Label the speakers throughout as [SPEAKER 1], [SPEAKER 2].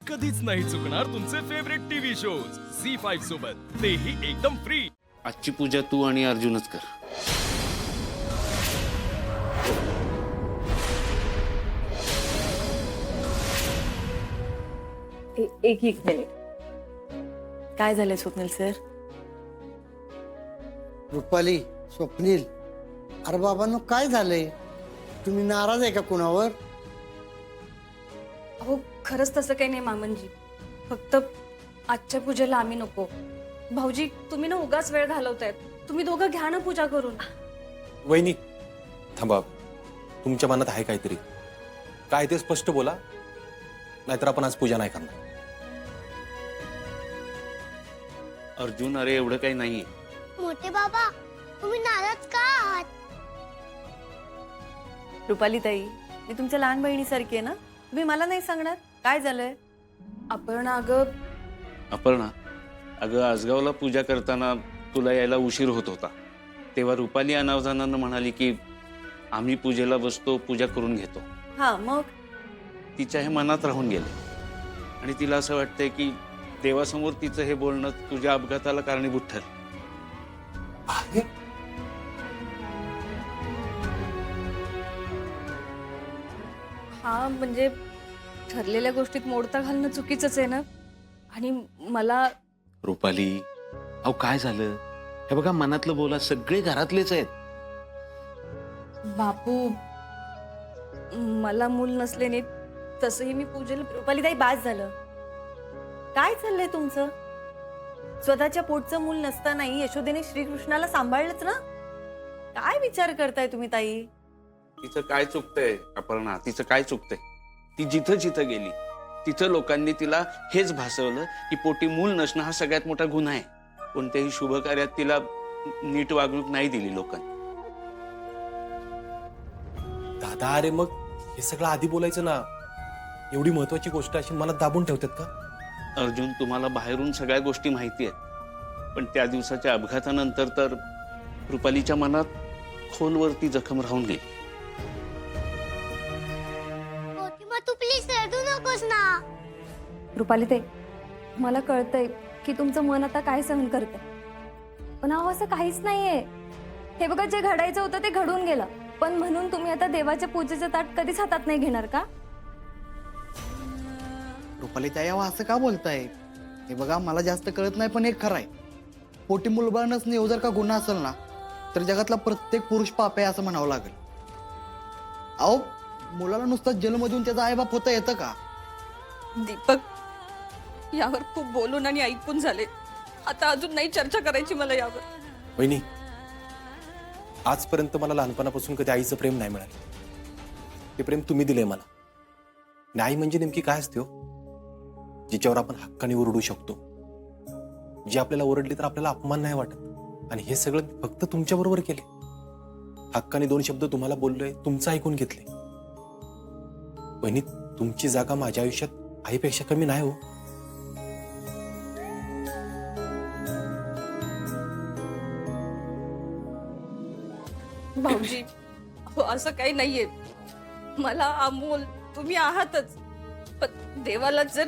[SPEAKER 1] कधीच नाही चुकणार तुमचे फेवरेट टीव्ही शोज झी5 सोबत, तेही एकदम फ्री।
[SPEAKER 2] आजची पूजा तू आणि अर्जुनच कर।
[SPEAKER 3] एक मिनिट, काय झालंय स्वप्नील सर?
[SPEAKER 4] रुपाली, स्वप्नील, अरे बाबांनो काय झालंय? तुम्ही नाराज आहे का कुणावर?
[SPEAKER 5] अहो खरंच तसं काही नाही मामनजी, फक्त आजच्या पूजेला आम्ही नको। भाऊजी तुम्ही ना उगाच वेळ घालवतायत, तुम्ही दोघं घ्या ना पूजा करून।
[SPEAKER 6] वहिनी थांबा, तुमच्या मनात आहे काहीतरी, काय ते स्पष्ट बोला, नाहीतर आपण आज पूजा नाही करणार।
[SPEAKER 2] अर्जुन, अरे एवढं काही नाहीये।
[SPEAKER 7] मोठे बाबा तुम्ही नाराज का आहात?
[SPEAKER 3] रुपाली ताई, मी तुमच्या लहान बहिणीसारखी आहे ना, तुम्ही मला नाही सांगणार काय झालंय?
[SPEAKER 5] अपर्णा
[SPEAKER 2] अगं आजगावला पूजा करताना तुला यायला उशीर होत होता, तेव्हा रुपाली अनावधानानं म्हणाली की आम्ही पूजेला बसतो, पूजा करून घेतो।
[SPEAKER 3] हा मग?
[SPEAKER 2] तिच्या हे मनात राहून गेले आणि तिला असं वाटतंय की देवासमोर तिचं हे बोलणं तुझ्या अपघाताला कारणीभूत ठरलं।
[SPEAKER 5] हा म्हणजे ठरलेल्या गोष्टीत मोडता घालणं चुकीचंच आहे ना। आणि मला
[SPEAKER 2] रुपाली, अहो काय झालं? हे बघा, मनातलं बोला, सगळे घरातलेच आहेत।
[SPEAKER 5] बापू, मला मूल नसल्याने तसंही मी पूजेला
[SPEAKER 3] रुपाली ताई, बास झालं। काय चाललंय तुमचं? स्वतःच्या पोटचं मूल नसतानाही यशोदेने श्रीकृष्णाला सांभाळलंच ना, काय विचार करताय तुम्ही ताई?
[SPEAKER 2] तिचं काय चुकतंय अपर्णा? तिचं काय चुकतंय? ती जिथं जिथं गेली तिथं लोकांनी तिला हेच भासवलं की पोटी मूल नसणं हा सगळ्यात मोठा गुन्हा आहे। कोणत्याही शुभ कार्यात तिला नीट वागणूक नाही दिली लोकांनी।
[SPEAKER 6] दादा, अरे मग हे सगळं आधी बोलायचं ना, एवढी महत्वाची गोष्ट अशी मला दाबून ठेवतात का?
[SPEAKER 2] अर्जुन, तुम्हाला बाहेरून सगळ्या गोष्टी माहिती आहेत, पण त्या दिवसाच्या अपघातानंतर तर रुपालीच्या मनात खोलवरती जखम राहून गेली।
[SPEAKER 7] मोठी तू प्लीज रडू नकोस ना।
[SPEAKER 5] रुपाली ताई, मला कळतंय की तुमचं मन आता काय सहन करतंय, पण अहो असं काहीच नाहीये। हे बघा, जे घडायचं होतं ते घडून गेलं, पण म्हणून तुम्ही आता देवाच्या पूजेचं ताट कधीच हातात नाही घेणार का?
[SPEAKER 8] रुपाली ताई, असं का बोलताय? हे बघा, मला जास्त कळत नाही, पण एक खरं आहे, पोटी मुलबाळ नसणे जर का गुन्हा असेल ना, तर जगातला प्रत्येक पुरुष पाप आहे असं म्हणावं लागेल। अहो, मुलाला नुसतं जन्म देऊन त्याचा आईबाप होता येतं का?
[SPEAKER 5] दीपक, यावर खूप बोलून आणि ऐकून झाले, आता अजून नाही चर्चा करायची मला यावर।
[SPEAKER 6] वहिनी, आजपर्यंत मला लहानपणापासून कधी आईचं प्रेम नाही मिळालं, ते प्रेम तुम्ही दिलंय मला। आणि आई म्हणजे नेमकी काय असते हो? जिच्यावर आपण हक्काने ओरडू शकतो, जी आपल्याला ओरडली तर आपल्याला अपमान नाही वाटत, आणि हे सगळं फक्त तुमच्या बरोबर केले। हक्काने 2 शब्द तुम्हाला बोललोय, तुमचं ऐकून घेतले। वहिनी, तुमची जागा माझ्या आयुष्यात आईपेक्षा कमी नाही हो।
[SPEAKER 5] भाऊजी, हो असं काही नाहीये, मला अमोल तुम्ही आहातच, पण देवाला जर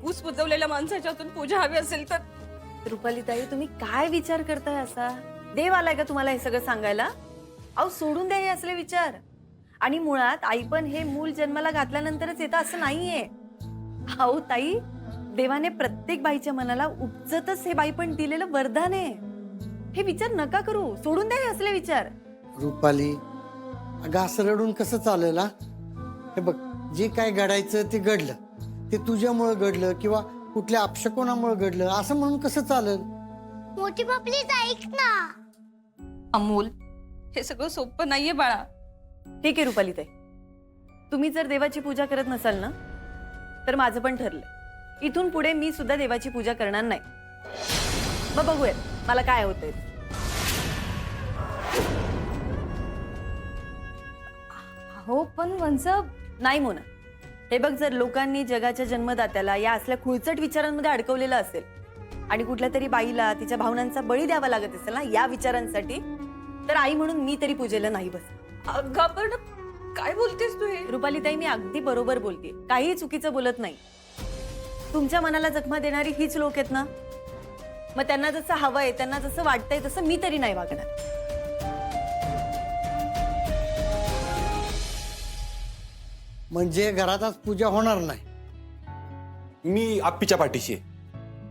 [SPEAKER 5] ऊस पुजवलेल्या माणसाच्या हातून पूजा हवी असेल तर।
[SPEAKER 3] रुपाली ताई, तुम्ही काय विचार करताय असा? देव आलाय का तुम्हाला हे सगळं सांगायला? अहो सोडून द्या हे असले विचार। आणि मुळात आई पण हे मूल जन्माला घातल्यानंतरच येतं असं नाहीये। अहो ताई, देवाने प्रत्येक बाईच्या मनाला उपजतच हे बाई पण दिलेलं वरदान आहे। हे विचार नका करू, सोडून द्या हे असले विचार।
[SPEAKER 4] रुपाली, अगं असं रडून कसं चालेल? हे बघ, जे काय घडायचं ते घडलं, ते तुझ्यामुळं घडलं किंवा कुठल्या अपशकुनामुळे घडलं असं म्हणून कसं चालेल?
[SPEAKER 7] मोठी बा प्लीज ऐक ना।
[SPEAKER 5] अमोल, हे सगळं सोपं नाहीये बाळा।
[SPEAKER 3] ठीक आहे रुपाली ताई, तुम्ही जर देवाची पूजा करत नसाल ना, तर माझं पण ठरलंय, इथून पुढे मी सुद्धा देवाची पूजा करणार नाही। मग बघूयात मला काय होतंय।
[SPEAKER 5] हो पण वंस,
[SPEAKER 3] नाही मोना, हे बघ, जर लोकांनी जगाच्या जन्मदात्याला या असल्या खुळचट विचारांमध्ये अडकवलेलं असेल आणि कुठल्या तरी बाईला तिच्या भावनांचा बळी द्यावा लागत असेल ना या विचारांसाठी, तर आई म्हणून मी तरी पूजेला नाही बस।
[SPEAKER 5] अगं पण काय बोलतेस तू हे?
[SPEAKER 3] रुपाली ताई, मी अगदी बरोबर बोलते, काही चुकीचं बोलत नाही। तुमच्या मनाला जखमा देणारी हीच लोक आहेत ना. मग त्यांना जसं हवंय, त्यांना जसं वाटतंय तसं मी तरी नाही वागणार.
[SPEAKER 4] म्हणजे घरात आज पूजा होणार नाही.
[SPEAKER 6] मी आप्पीच्या पाठीशी आहे.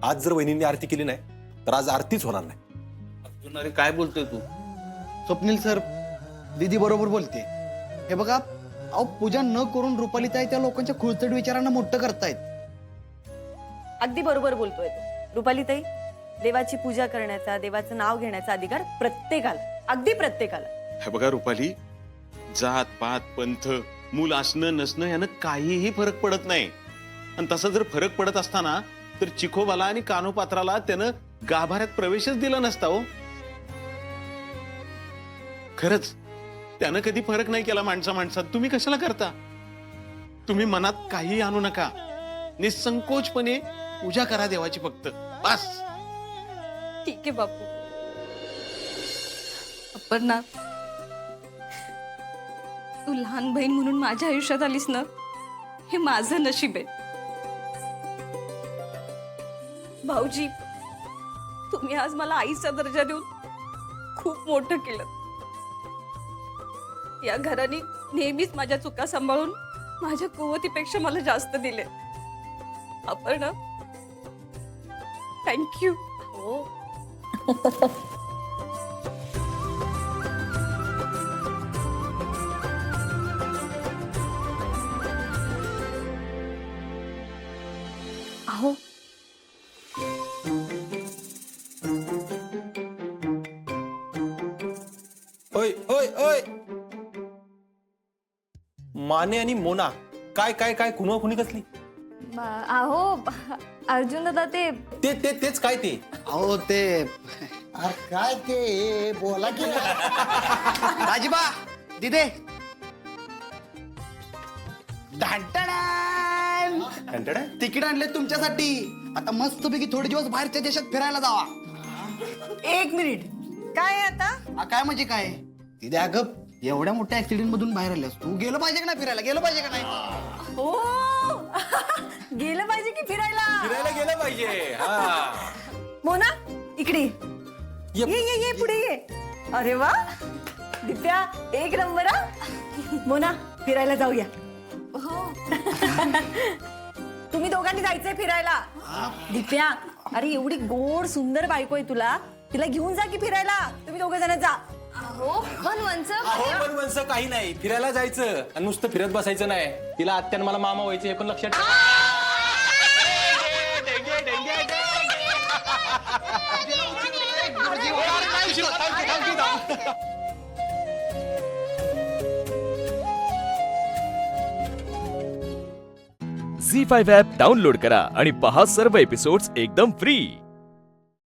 [SPEAKER 6] आज जर वहिनींनी आरती केली नाही तर आज आरतीच होणार नाही.
[SPEAKER 2] अर्जुन, अरे काय बोलतोय तू?
[SPEAKER 8] स्वप्नील सर, दीदी बरोबर बोलते. हे बघा, अहो पूजा न करून रुपालीताई त्या लोकांच्या खुळचट विचारांना मोठं करतायत.
[SPEAKER 3] अगदी बरोबर बोलतोय तो. रुपालीताई, देवाची पूजा करण्याचा, देवाचं नाव घेण्याचा अधिकार प्रत्येकाला, अगदी प्रत्येकाला.
[SPEAKER 9] हे बघा रुपाली, जात पात पंथ मूल असणं नसणं यानं काहीही फरक पडत नाही. आणि तसा जर फरक पडत असताना तर चिखोबाला आणि कानोपात्राला त्यानं गाभाऱ्यात प्रवेशच दिला नसता हो. खरंच त्यानं कधी फरक नाही केला माणसात. तुम्ही कशाला करता? तुम्ही मनात काही आणू नका, निसंकोचपणे पूजा करा देवाची फक्त, बस.
[SPEAKER 5] ठीक आहे बापू. अपर्णा, तू लहान बहीण म्हणून माझ्या आयुष्यात आलीस ना, हे माझं नशीब आहे. भाऊजी, तुम्ही आज मला आईचा दर्जा देऊन खूप मोठं केलं. या घराने नेहमीच माझ्या चुका सांभाळून माझ्या कुवतीपेक्षा मला जास्त दिले. अपर्णा, थँक्यू.
[SPEAKER 3] हो.
[SPEAKER 5] अहो,
[SPEAKER 6] ओय ओय ओय, माने आणि मोना काय काय काय खुनवा खुनी कसली?
[SPEAKER 5] अहो अर्जुन दादा, ते
[SPEAKER 6] ते ते तेच काय ते?
[SPEAKER 8] अहो ते
[SPEAKER 4] अरे काय ते बोला की नाही.
[SPEAKER 8] राजीबा, दिदे,
[SPEAKER 6] कंटाळा?
[SPEAKER 8] तिकीट आणले तुमच्यासाठी. आता मस्तपैकी थोडे दिवस बाहेरच्या देशात फिरायला जावा.
[SPEAKER 3] 1 मिनिट, काय आहे आता?
[SPEAKER 8] काय म्हणजे काय? तिथे अगं एवढ्या मोठ्या ऍक्सिडेंट मधून बाहेर आल्यास तू. गेलं पाहिजे का नाही फिरायला? गेलं पाहिजे का नाही?
[SPEAKER 3] हो. गेलं पाहिजे की फिरायला?
[SPEAKER 6] फिरायला गेलं पाहिजे. हा,
[SPEAKER 3] मोना, इकडे ये.
[SPEAKER 6] ये.
[SPEAKER 3] ये ये पुढे ये. अरे वा, दिप्या, 1 नंबर हा. मोना, फिरायला जाऊया. तुम्ही दोघांनी जायचंय फिरायला. दिप्या, अरे एवढी गोड सुंदर बायको आहे तुला, तिला घेऊन जा की फिरायला. तुम्ही दोघं जण जा.
[SPEAKER 5] अहो वनवंच
[SPEAKER 6] अहो पण वंस काही नाही, फिरायला जायचं आणि नुसतं फिरत बसायचं नाही. तिला आत्यानं मला मामा व्हायचं हे पण लक्षात ठेवा.
[SPEAKER 1] झी5 ॲप डाउनलोड करा आणि पहा सर्व एपिसोड्स एकदम फ्री.